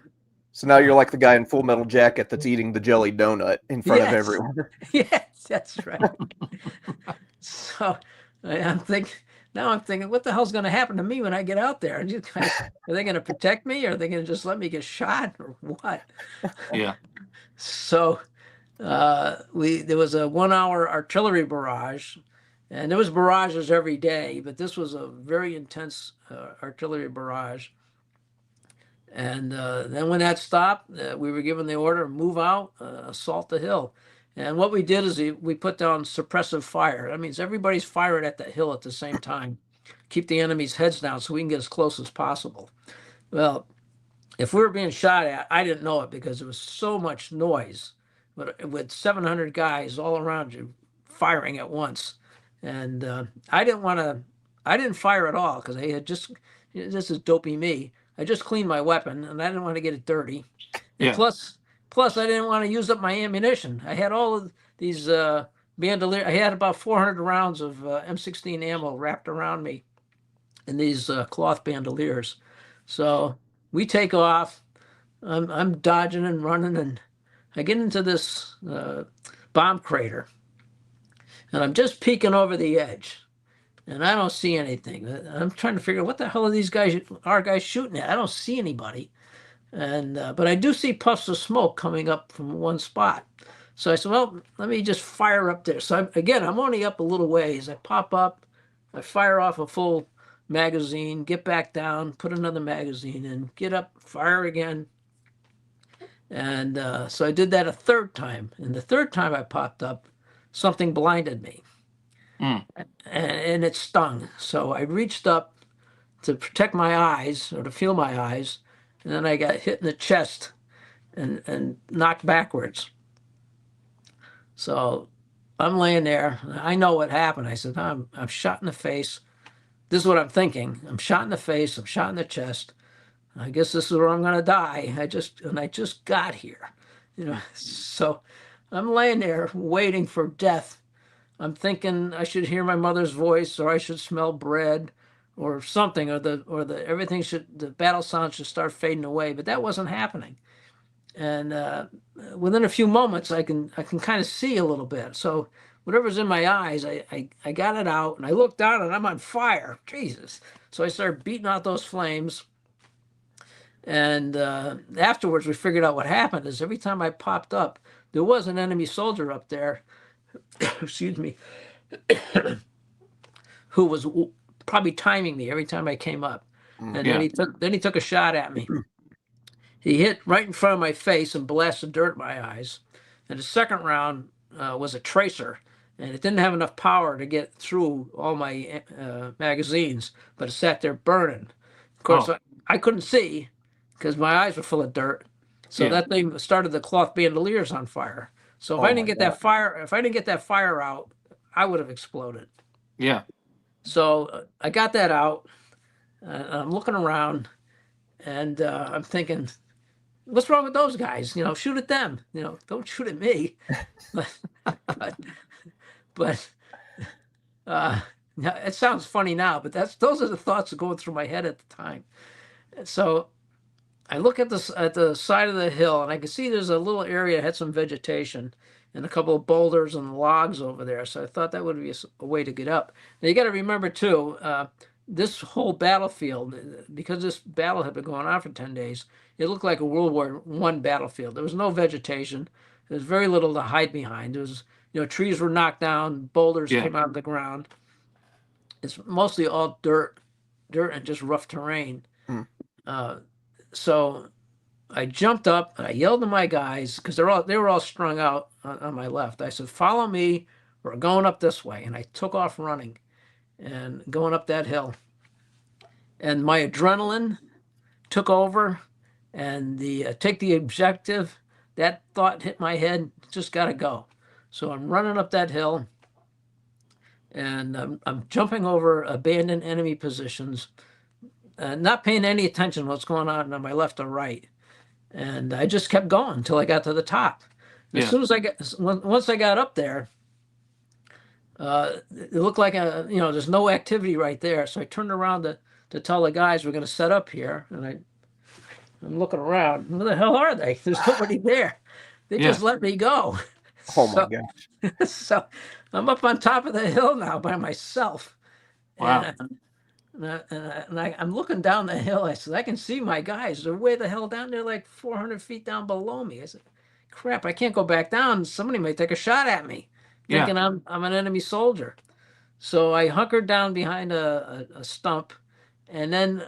So now you're like the guy in Full Metal Jacket that's eating the jelly donut in front of yes. everyone. Yes, that's right. So I'm thinking, what the hell's going to happen to me when I get out there? Are they going to protect me, or are they going to just let me get shot, or what? Yeah. So there was a 1-hour artillery barrage, and there was barrages every day, but this was a very intense artillery barrage. And then when that stopped, we were given the order, move out, assault the hill. And what we did is we put down suppressive fire. That means everybody's firing at that hill at the same time. Keep the enemy's heads down so we can get as close as possible. Well, if we were being shot at, I didn't know it because there was so much noise, but with 700 guys all around you firing at once. And I didn't fire at all because I had just, this is dopey me. I just cleaned my weapon and I didn't want to get it dirty. And Yeah. plus I didn't want to use up my ammunition. I had all of these bandolier. I had about 400 rounds of M16 ammo wrapped around me in these cloth bandoliers. So we take off. I'm dodging and running, and I get into this bomb crater, and I'm just peeking over the edge, and I don't see anything. I'm trying to figure out what the hell are our guys shooting at. I don't see anybody, and but I do see puffs of smoke coming up from one spot. So I said, well, let me just fire up there. So I'm only up a little ways. I pop up, I fire off a full magazine, get back down, put another magazine in, get up, fire again. And so I did that a third time. And the third time I popped up, something blinded me. And it stung. So I reached up to protect my eyes, or to feel my eyes, and then I got hit in the chest and knocked backwards. So I'm laying there. I know what happened. I said, I'm shot in the face. This is what I'm thinking. I'm shot in the face. I'm shot in the chest. I guess this is where I'm going to die. I just got here, So I'm laying there waiting for death. I'm thinking I should hear my mother's voice, or I should smell bread, or something, or the battle sound should start fading away. But that wasn't happening. And within a few moments, I can kind of see a little bit. So whatever's in my eyes, I got it out, and I looked down, and I'm on fire. Jesus! So I started beating out those flames. And afterwards, we figured out what happened is every time I popped up, there was an enemy soldier up there, excuse me, who was probably timing me every time I came up. And then he took a shot at me. He hit right in front of my face and blasted dirt in my eyes. And the second round was a tracer, and it didn't have enough power to get through all my magazines, but it sat there burning. Of course, I couldn't see because my eyes were full of dirt. So that thing started the cloth bandoliers on fire. So if I didn't get that fire out, I would have exploded. Yeah. So I got that out. I'm looking around, and I'm thinking, what's wrong with those guys? Shoot at them. Don't shoot at me. but it sounds funny now, but those are the thoughts that going through my head at the time. So I look at the side of the hill, and I can see there's a little area that had some vegetation and a couple of boulders and logs over there. So I thought that would be a way to get up. Now you got to remember too, this whole battlefield, because this battle had been going on for 10 days, it looked like a World War I battlefield. There was no vegetation. There was very little to hide behind. There was, trees were knocked down, boulders came out of the ground. It's mostly all dirt and just rough terrain. So I jumped up and I yelled to my guys, because they were all strung out on my left. I said, follow me, we're going up this way. And I took off running and going up that hill. And my adrenaline took over, and the take the objective, that thought hit my head, just got to go. So I'm running up that hill, and I'm jumping over abandoned enemy positions, not paying any attention to what's going on my left or right. And I just kept going until I got to the top. And Yeah. as soon as once I got up there, it looked like there's no activity right there. So I turned around to tell the guys we're going to set up here, and I'm looking around. Where the hell are they? There's nobody there. They Yeah. just let me go. Oh my gosh. So I'm up on top of the hill now by myself. Wow. I'm looking down the hill. I said, I can see my guys. They're way the hell down there, like 400 feet down below me. I said, crap, I can't go back down. Somebody may take a shot at me, Yeah. thinking I'm an enemy soldier. So I hunkered down behind a stump, and then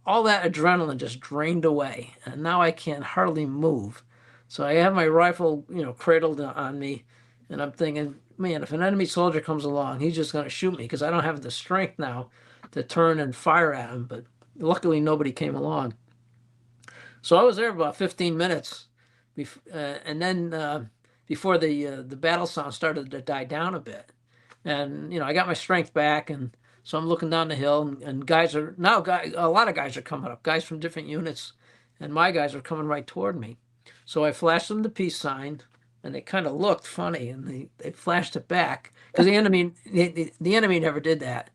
all that adrenaline just drained away, and now I can hardly move. So I have my rifle, cradled on me, and I'm thinking, man, if an enemy soldier comes along, he's just going to shoot me because I don't have the strength now to turn and fire at him. But luckily, nobody came along. So I was there about 15 minutes, and then before the battle sound started to die down a bit, and I got my strength back, and so I'm looking down the hill, and a lot of guys are coming up, guys from different units, and my guys are coming right toward me. So I flashed them the peace sign, and they kind of looked funny, and they flashed it back because the enemy never did that.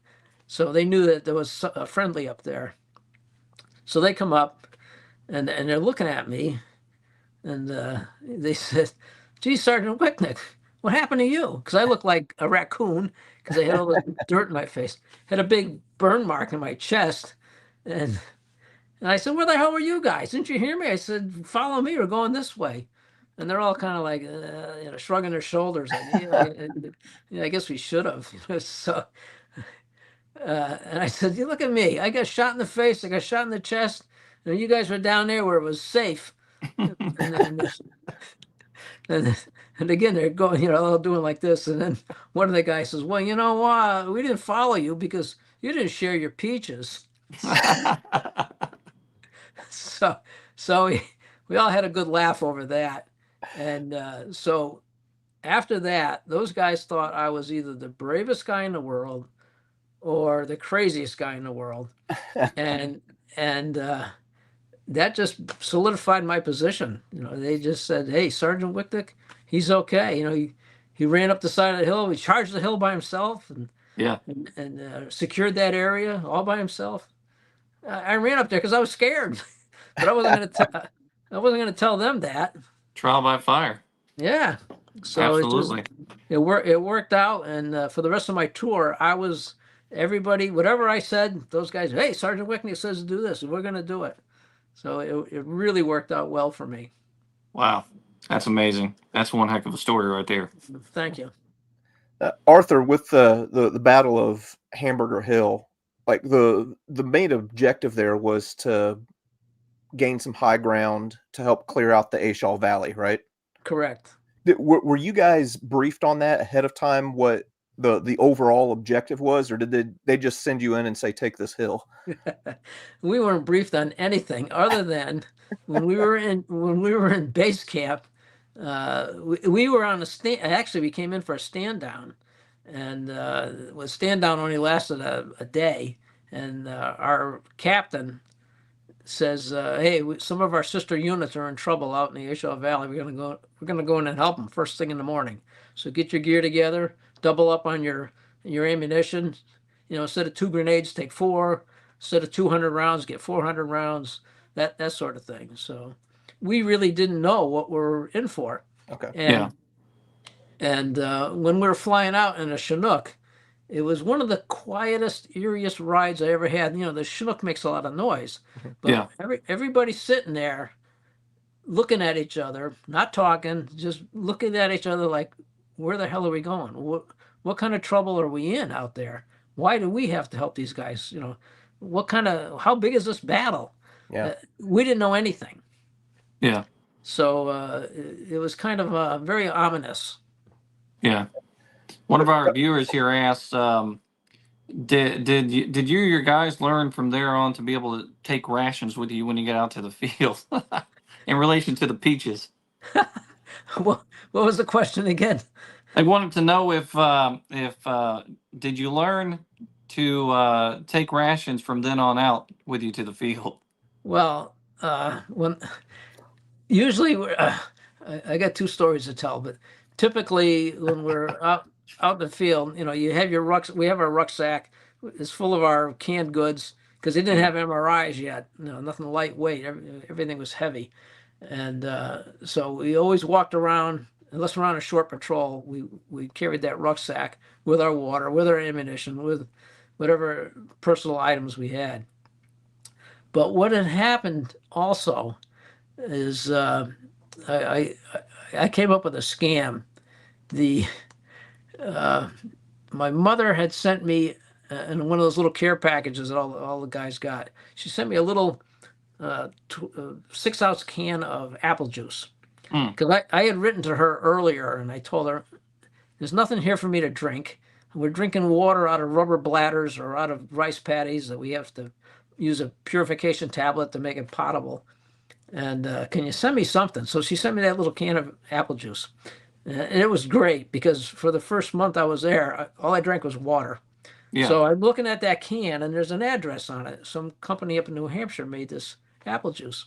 So they knew that there was a friendly up there. So they come up, and they're looking at me, and they said, "Gee, Sergeant Wiknik, what happened to you?" Because I looked like a raccoon because I had all the dirt in my face, had a big burn mark in my chest, and I said, "Where the hell were you guys? Didn't you hear me?" I said, "Follow me. We're going this way." And they're all kind of like, shrugging their shoulders, like, I guess we should have. So, and I said, "You look at me. I got shot in the face. I got shot in the chest. And you guys were down there where it was safe." And again, they're going, all doing like this. And then one of the guys says, "Well, we didn't follow you because you didn't share your peaches." So we all had a good laugh over that. And so after that, those guys thought I was either the bravest guy in the world or the craziest guy in the world. And that just solidified my position. They just said, "Hey, Sergeant Wiknik, he's okay. He ran up the side of the hill. He charged the hill by himself and secured that area all by himself." I ran up there because I was scared, but I wasn't going to tell them that. Trial by fire. Yeah. So absolutely, it worked out, and for the rest of my tour, everybody, whatever I said, those guys, "Hey, Sergeant Wiknik says to do this, and we're going to do it." So it really worked out well for me. Wow, that's amazing. That's one heck of a story right there. Thank you. Arthur, with the Battle of Hamburger Hill, like the main objective there was to gain some high ground to help clear out the Ashall Valley, right? Correct. Were you guys briefed on that ahead of time, what the overall objective was, or did they just send you in and say, "Take this hill"? We weren't briefed on anything other than when we were in base camp. We were on a stand. Actually, we came in for a stand down, and the stand down only lasted a day. And our captain says, "Hey, some of our sister units are in trouble out in the Ashall Valley. We're gonna go in and help them first thing in the morning. So get your gear together, double up on your ammunition. Instead of 2 grenades, take 4. Instead of 200 rounds, get 400 rounds. That sort of thing." So we really didn't know what we're in for. Okay. And when we were flying out in a Chinook, it was one of the quietest, eeriest rides I ever had. The Chinook makes a lot of noise, but everybody's sitting there looking at each other, not talking, just looking at each other like, where the hell are we going? What kind of trouble are we in out there? Why do we have to help these guys? How big is this battle? Yeah. We didn't know anything. Yeah. So it was kind of very ominous. Yeah. One of our viewers here asks, did you or your guys learn from there on to be able to take rations with you when you get out to the field in relation to the peaches? What was the question again? I wanted to know if did you learn to take rations from then on out with you to the field? Well, when usually I got two stories to tell, but typically when we're out in the field, you have your rucksack. We have our rucksack. It's full of our canned goods because they didn't have MRIs yet. Nothing lightweight. Everything was heavy, and so we always walked around. Unless we're on a short patrol, we carried that rucksack with our water, with our ammunition, with whatever personal items we had. But what had happened also is I came up with a scam. The my mother had sent me in one of those little care packages that all the guys got. She sent me a little 6-ounce can of apple juice because I had written to her earlier and I told her there's nothing here for me to drink. We're drinking water out of rubber bladders or out of rice patties that we have to use a purification tablet to make it potable. And can you send me something? So she sent me that little can of apple juice. And it was great because for the first month I was there, all I drank was water. Yeah. So I'm looking at that can and there's an address on it. Some company up in New Hampshire made this apple juice.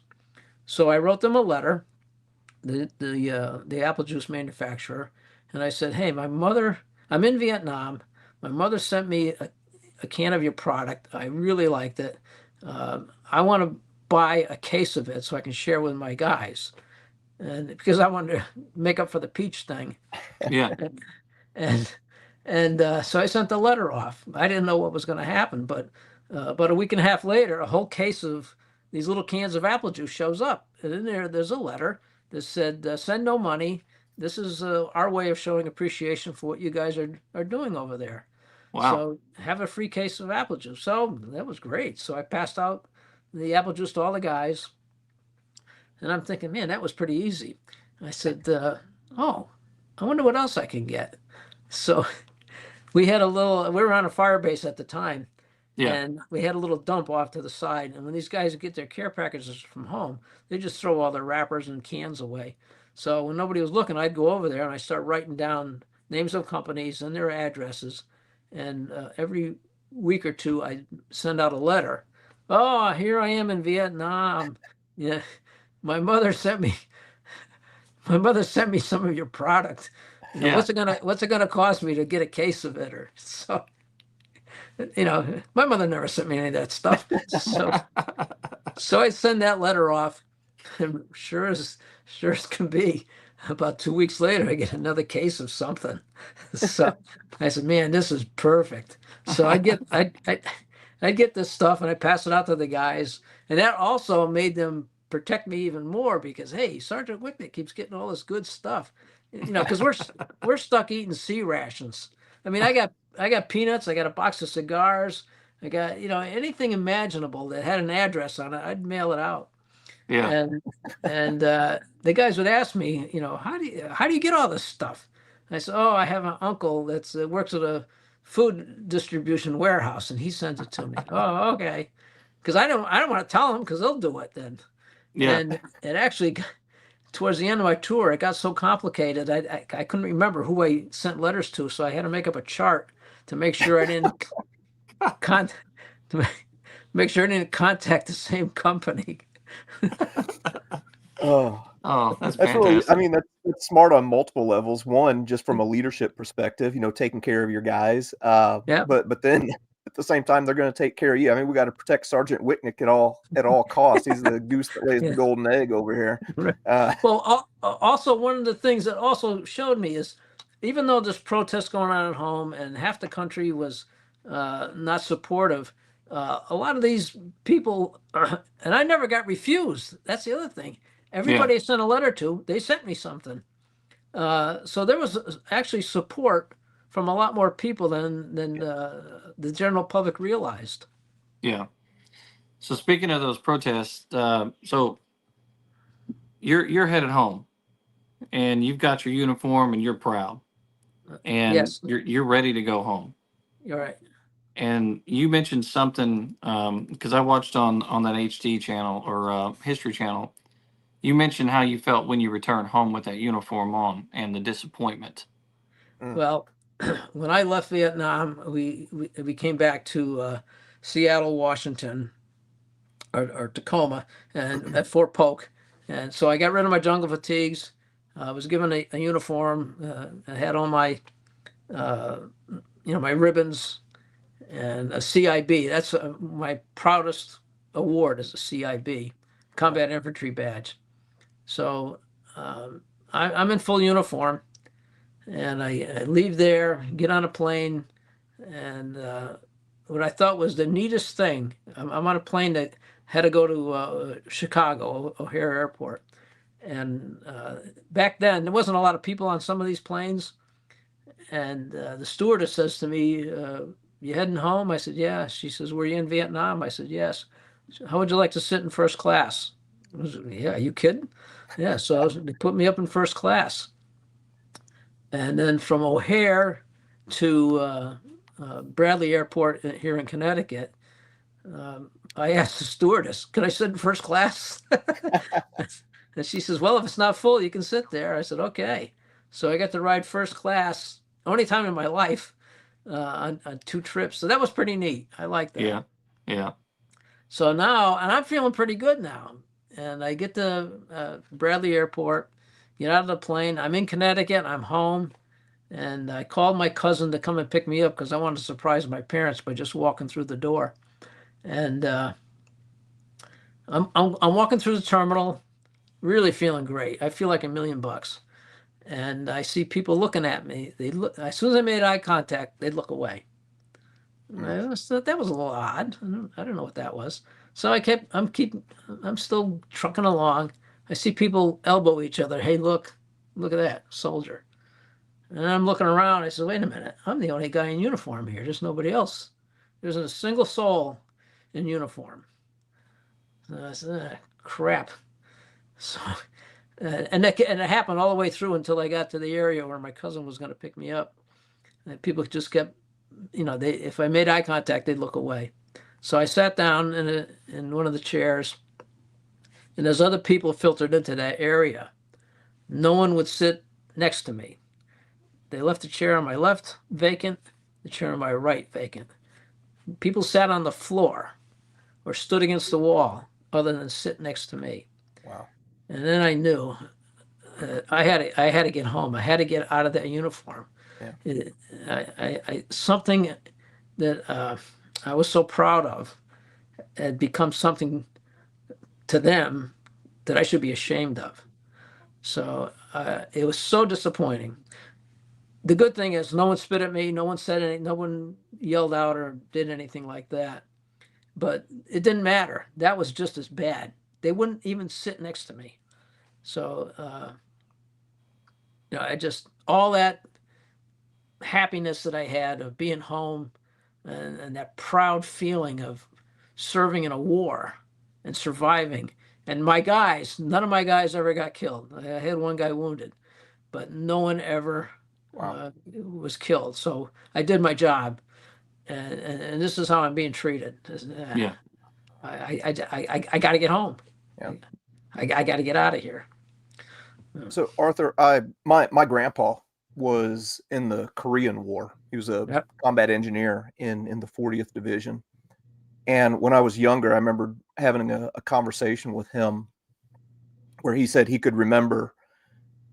So I wrote them a letter, the apple juice manufacturer, and I said, hey, I'm in Vietnam. My mother sent me a can of your product. I really liked it. I want to buy a case of it so I can share with my guys. And because I wanted to make up for the peach thing. Yeah. And so I sent the letter off. I didn't know what was going to happen, but a week and a half later, a whole case of these little cans of apple juice shows up. And in there's a letter that said, send no money. This is our way of showing appreciation for what you guys are doing over there. Wow. So have a free case of apple juice. So that was great. So I passed out the apple juice to all the guys. And I'm thinking, man, that was pretty easy. I said, oh, I wonder what else I can get. So we were on a fire base at the time. Yeah. And we had a little dump off to the side. And when these guys get their care packages from home, they just throw all their wrappers and cans away. So when nobody was looking, I'd go over there and I start writing down names of companies and their addresses. And every week or two, I send out a letter. Oh, here I am in Vietnam. Yeah, my mother sent me some of your product. Yeah. What's it gonna cost me to get a case of it? Or so. My mother never sent me any of that stuff. So I send that letter off, and sure as can be, about 2 weeks later, I get another case of something. So I said, man, this is perfect. So I get this stuff and I pass it out to the guys. And that also made them protect me even more because, hey, Sergeant Wiknik keeps getting all this good stuff, because we're stuck eating C rations. I mean, I got peanuts. I got a box of cigars. I got, anything imaginable that had an address on it. I'd mail it out. Yeah. And the guys would ask me, how do you get all this stuff? I said, oh, I have an uncle that works at a food distribution warehouse, and he sends it to me. Oh, okay. Because I don't want to tell them because they'll do it then. Yeah. And it actually, towards the end of my tour, it got so complicated. I couldn't remember who I sent letters to, so I had to make up a chart to make sure I didn't make sure I didn't contact the same company. Oh, that's really, fantastic. I mean, that's smart on multiple levels. One, just from a leadership perspective, taking care of your guys. Yeah. But then at the same time, they're going to take care of you. I mean, we got to protect Sergeant Wiknik at all costs. He's the goose that lays the golden egg over here. Well, also one of the things that also showed me is, even though there's protests going on at home and half the country was not supportive, a lot of these people, and I never got refused. That's the other thing. Everybody I sent a letter to, they sent me something. So there was actually support from a lot more people than the general public realized. Yeah. So speaking of those protests, so you're headed home, and you've got your uniform, and you're proud. and Yes, you're ready to go home. you're right. And you mentioned something because I watched on that HD channel or History Channel. You mentioned how you felt when you returned home with that uniform on and the disappointment. Well, when I left Vietnam, we came back to Seattle, Washington, or Tacoma, and at Fort Polk, and so I got rid of my jungle fatigues. I was given a uniform. I had all my, my ribbons and a CIB. That's my proudest award is a CIB, Combat Infantry Badge. So I'm in full uniform, and I leave there, get on a plane, and what I thought was the neatest thing, I'm on a plane that had to go to Chicago, O'Hare Airport. And back then, there wasn't a lot of people on some of these planes. And the stewardess says to me, you heading home? I said, yeah. She says, were you in Vietnam? I said, yes. How would you like to sit in first class? I said, yeah, are you kidding? Yeah, so they put me up in first class. And then from O'Hare to Bradley Airport here in Connecticut, I asked the stewardess, "Can I sit in first class?" And she says, "Well, if it's not full, you can sit there." I said, "Okay." So I got to ride first class, only time in my life, on 2 trips. So that was pretty neat. I like that. Yeah, yeah. So now, and I'm feeling pretty good now. And I get to Bradley Airport, get out of the plane. I'm in Connecticut. I'm home. And I called my cousin to come and pick me up because I wanted to surprise my parents by just walking through the door. And I'm walking through the terminal, really feeling great. I feel like $1,000,000. And I see people looking at me. They look as soon as I made eye contact, they'd look away. That was a little odd. I don't know what that was. So I'm still trucking along. I see people elbow each other. Hey, look at that soldier. And I'm looking around. I said, wait a minute. I'm the only guy in uniform here. There's nobody else. There's a single soul in uniform. And I said, crap. So, and it happened all the way through until I got to the area where my cousin was going to pick me up. And people just kept, if I made eye contact, they'd look away. So I sat down in one of the chairs, and there's other people filtered into that area. No one would sit next to me. They left the chair on my left vacant, the chair on my right vacant. People sat on the floor or stood against the wall other than sit next to me. Wow. And then I knew I had to get home. I had to get out of that uniform. Yeah. Something that I was so proud of had become something to them that I should be ashamed of. So it was so disappointing. The good thing is no one spit at me, no one said anything, no one yelled out or did anything like that. But it didn't matter. That was just as bad. They wouldn't even sit next to me. So, all that happiness that I had of being home and that proud feeling of serving in a war and surviving. And none of my guys ever got killed. I had one guy wounded, but no one ever was killed. So I did my job, and this is how I'm being treated. Yeah. I got to get home. Yeah. I got to get out of here. So Arthur, my grandpa was in the Korean War. He was a combat engineer in the 40th Division. And when I was younger, I remember having a conversation with him where he said he could remember,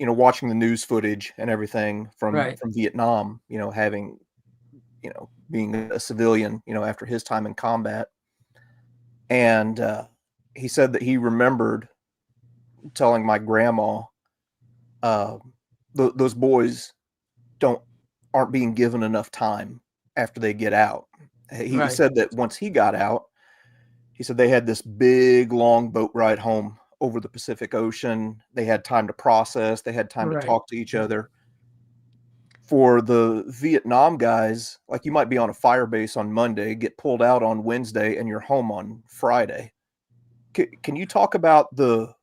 watching the news footage and everything from Vietnam, having, being a civilian, after his time in combat. And he said that he remembered telling my grandma, those boys aren't being given enough time after they get out. He said that once he got out, he said they had this big long boat ride home over the Pacific Ocean. They had time to process. They had time to talk to each other. For the Vietnam guys, like you might be on a fire base on Monday, get pulled out on Wednesday, and you're home on Friday. Can you talk about the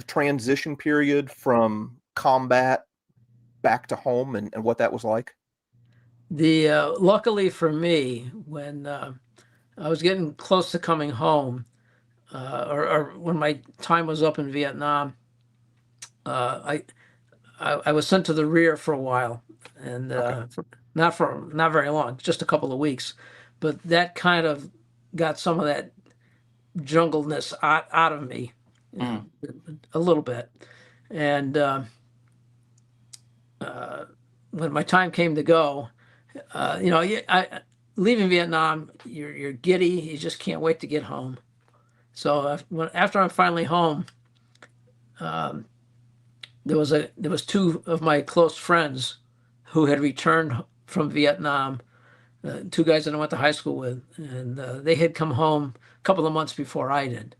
transition period from combat back to home and what that was like? Luckily for me, when I was getting close to coming home, or when my time was up in Vietnam, I was sent to the rear for a while, and Okay. not very long, just a couple of weeks, but that kind of got some of that jungleness out of me, you know, a little bit. And when my time came to go, leaving Vietnam, you're giddy, you just can't wait to get home. So after I'm finally home, there was two of my close friends who had returned from Vietnam, two guys that I went to high school with, and they had come home a couple of months before I did.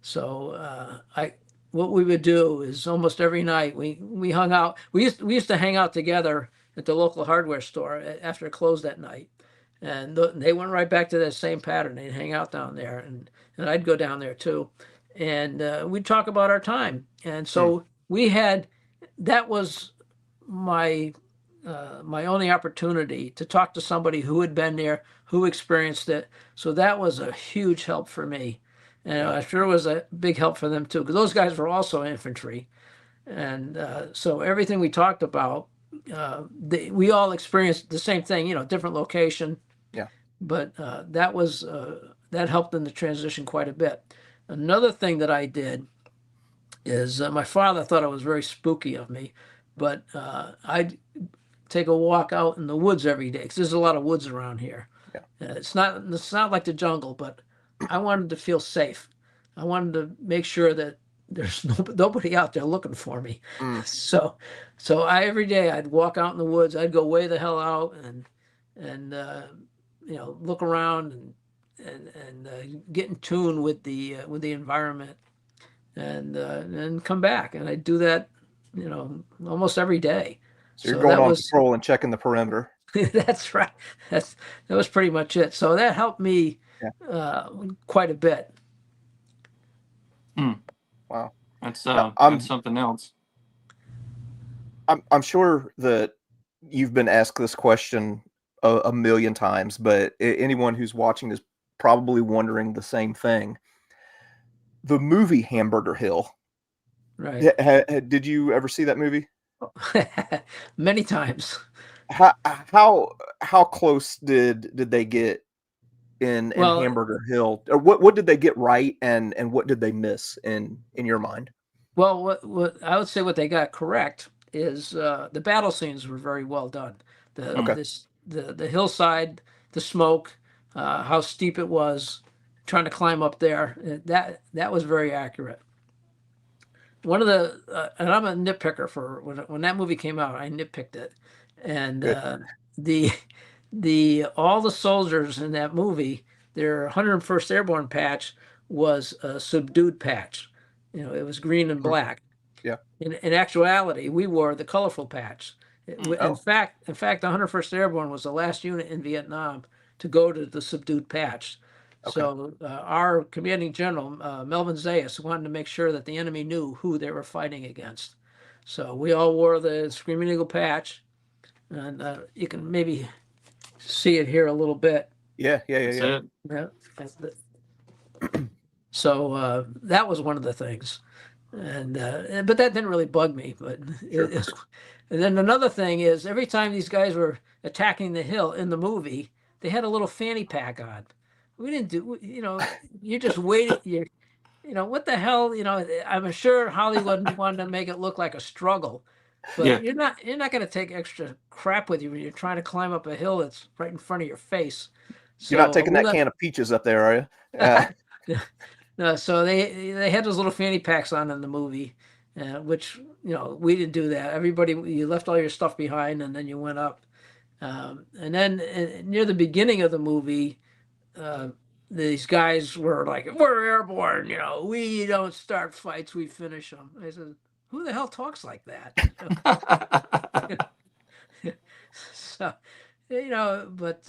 So I what we would do is almost every night we hung out. We used to hang out together at the local hardware store after it closed that night, and they went right back to that same pattern. They'd hang out down there, and I'd go down there too, and we'd talk about our time. And so we had that was my my only opportunity to talk to somebody who had been there, who experienced it. So that was a huge help for me. And I'm sure it was a big help for them too, because those guys were also infantry. And so everything we talked about, we all experienced the same thing, different location. Yeah. But that helped in the transition quite a bit. Another thing that I did is my father thought it was very spooky of me, but I'd take a walk out in the woods every day because there's a lot of woods around here. Yeah. It's not like the jungle, but I wanted to feel safe. I wanted to make sure that there's nobody out there looking for me. So every day I'd walk out in the woods. I'd go way the hell out and look around and get in tune with the environment and come back. And I'd do that, almost every day. So you're going on patrol and checking the perimeter. That's right. That was pretty much it. So that helped me quite a bit. Wow, that's something else. I'm sure that you've been asked this question a million times, but anyone who's watching is probably wondering the same thing. The movie Hamburger Hill. Right. Did you ever see that movie? Many times. How close did they get in Hamburger Hill? Or what did they get right, and what did they miss in your mind? Well, what I would say what they got correct is the battle scenes were very well done. The hillside, the smoke, how steep it was, trying to climb up there. That was very accurate. One of the and I'm a nitpicker for when that movie came out, I nitpicked it, and the all the soldiers in that movie, their 101st Airborne patch was a subdued patch. It was green and black. Yeah. In actuality, we wore the colorful patch. In fact, the 101st Airborne was the last unit in Vietnam to go to the subdued patch. Okay. So our commanding general, Melvin Zayas, wanted to make sure that the enemy knew who they were fighting against. So we all wore the Screaming Eagle patch, and you can maybe see it here a little bit. Yeah. So that was one of the things, and but that didn't really bug me. But sure. And then another thing is every time these guys were attacking the hill in the movie, they had a little fanny pack on. We didn't do, you're just waiting. What the hell? I'm sure Hollywood wanted to make it look like a struggle, but you're not going to take extra crap with you when you're trying to climb up a hill that's right in front of your face. So, you're not taking that can of peaches up there, are you? Yeah. No, so they had those little fanny packs on in the movie, which we didn't do that. You left all your stuff behind and then you went up. And then near the beginning of the movie, these guys were like, "We're airborne, we don't start fights, we finish them." I said, "Who the hell talks like that?" So, but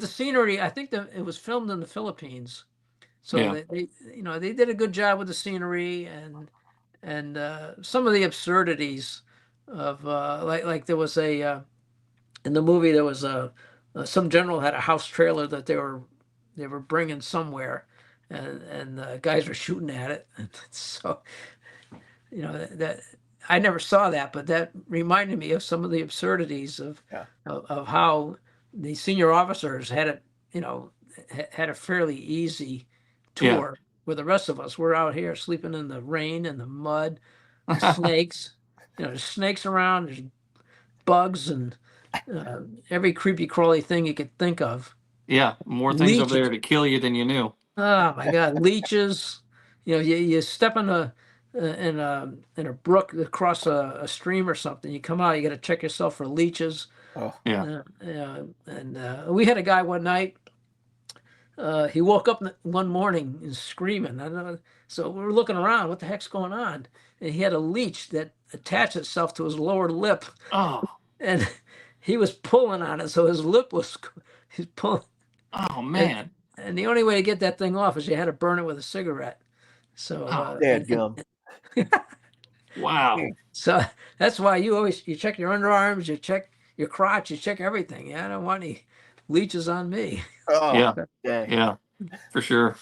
the scenery, I think that it was filmed in the Philippines, so they did a good job with the scenery and some of the absurdities of like there was a in the movie there was some general had a house trailer that they were bringing somewhere, and guys were shooting at it. And so, that I never saw that, but that reminded me of some of the absurdities of Yeah. of how the senior officers had it, had a fairly easy Yeah. tour, where the rest of us were out here sleeping in the rain and the mud, the snakes. There's snakes around, there's bugs, and every creepy crawly thing you could think of. Yeah, more things over Leeches. there to kill you than you knew. Oh my God, leeches! You step in a brook across a stream or something. You come out, you got to check yourself for leeches. Oh, Yeah. And we had a guy one night. He woke up one morning and screaming. So we were looking around. What the heck's going on? And he had a leech that attached itself to his lower lip, Oh, and he was pulling on it. So his lip was he's pulling. oh man. And the only way to get that thing off is you had to burn it with a cigarette. So, dadgum. Wow. so that's why you check your underarms, you check your crotch, you check everything. Yeah, I don't want any leeches on me. Oh, Yeah. dang. Yeah, for sure.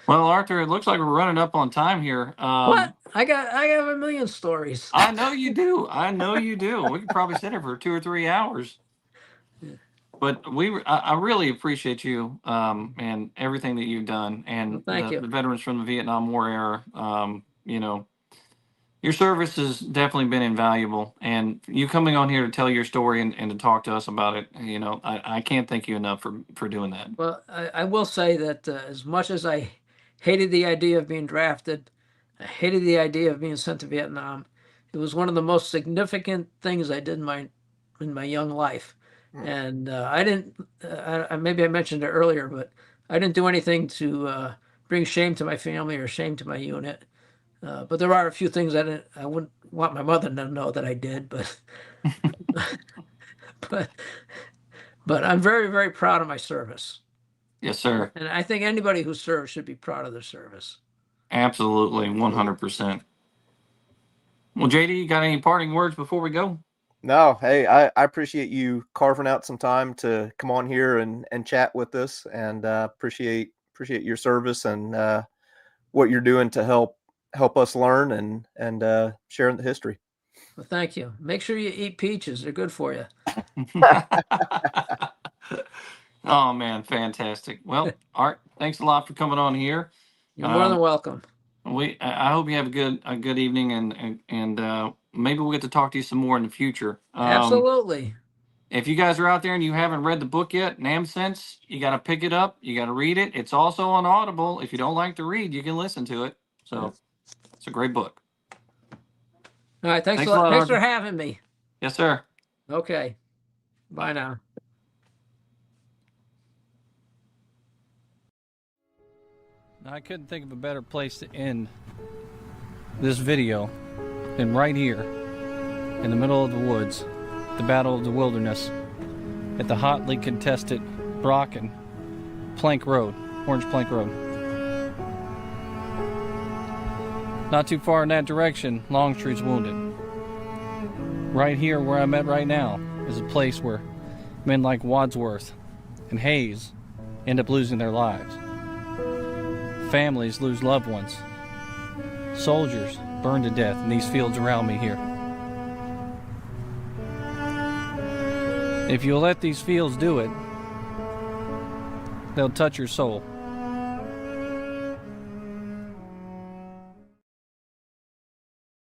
Well, Arthur, it looks like we're running up on time here. What? I have a million stories. I know you do. I know you do. We could probably sit here for 2 or 3 hours. But I really appreciate you and everything that you've done, and Well, thank you. the veterans from the Vietnam War era. Your service has definitely been invaluable, and you coming on here to tell your story and to talk to us about it. I can't thank you enough for doing that. Well, I will say that as much as I hated the idea of being drafted, I hated the idea of being sent to Vietnam. It was one of the most significant things I did in my young life. And I didn't, maybe I mentioned it earlier, but I didn't do anything to bring shame to my family or shame to my unit. But there are a few things I wouldn't want my mother to know that I did, but but I'm very, very proud of my service. Yes, sir. And I think anybody who serves should be proud of their service. Absolutely, 100%. Well, JD, you got any parting words before we go? No, hey, I appreciate you carving out some time to come on here and chat with us, and appreciate your service and what you're doing to help us learn and sharing the history. Well, thank you. Make sure you eat peaches. They're good for you. Oh man, fantastic. Well, Art, thanks a lot for coming on here. You're more than welcome. I hope you have a good evening, and maybe we'll get to talk to you some more in the future. Absolutely. If you guys are out there and you haven't read the book yet, NamSense, you got to pick it up. You got to read it. It's also on Audible. If you don't like to read, you can listen to it. So it's a great book. All right. Thanks a lot, lot. Thanks Arthur. for having me. Yes, sir. Okay. Bye now. I couldn't think of a better place to end this video than right here in the middle of the woods, the Battle of the Wilderness, at the hotly contested Brocken Plank Road, Orange Plank Road. Not too far in that direction, Longstreet's wounded. Right here where I'm at right now is a place where men like Wadsworth and Hayes end up losing their lives. Families lose loved ones. Soldiers burn to death in these fields around me here. If you'll let these fields do it, they'll touch your soul.